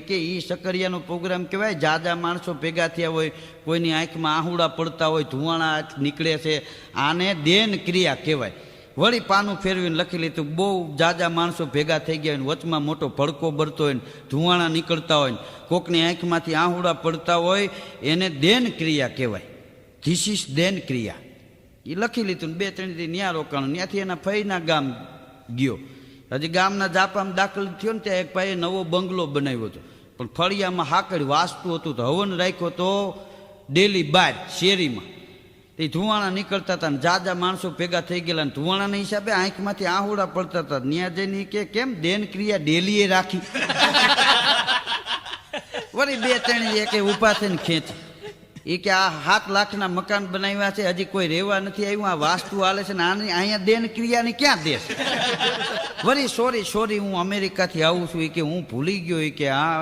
કે એ સકરિયાનો પ્રોગ્રામ કહેવાય. જાજા માણસો ભેગા થયા હોય, કોઈની આંખમાં આહુડા પડતા હોય, ધુવાણા નીકળે છે, આને દેન ક્રિયા કહેવાય. વળી પાનું ફેરવીને લખી લીધું, બહુ જાજા માણસો ભેગા થઈ ગયા હોય, વચમાં મોટો ભડકો બરતો હોય, ધુવાણા નીકળતા હોય, કોકની આંખમાંથી આહુડા પડતા હોય, એને દેન ક્રિયા કહેવાય. ધીસ ઇઝ દેન ક્રિયા. એ લખી લીધું ને 2-3 દી ન્યા રોકાણું. ત્યાંથી એના ફઈના ગામ ગયો. હજી ગામના જાપામાં દાખલ થયો ને ત્યાં એક ભાઈએ નવો બંગલો બનાવ્યો હતો, પણ ફળિયામાં હાકડ વાસ્તુ હતું, તો હવન રાખ્યો તો ડેલી બહાર શેરીમાં. તે ધુવાણા નીકળતા હતા ને જાજા માણસો ભેગા થઈ ગયેલા, ને ધુવાણાના હિસાબે આંખમાંથી આહુડા પડતા હતા. ન્યા જઈને કે કેમ દેન ક્રિયા ડેલીએ રાખી. વળી 2-3 કે ઊભા થઈને ખેંચી. એ કે આ 7 લાખના મકાન બનાવ્યા છે, હજી કોઈ રહેવા નથી આવ્યું, આ વાસ્તુ હાલે છે ને આની અહીંયા દેન ક્રિયાની ક્યાં દેશ. વળી સોરી હું અમેરિકાથી આવું છું, એ કે હું ભૂલી ગયો, એ કે હા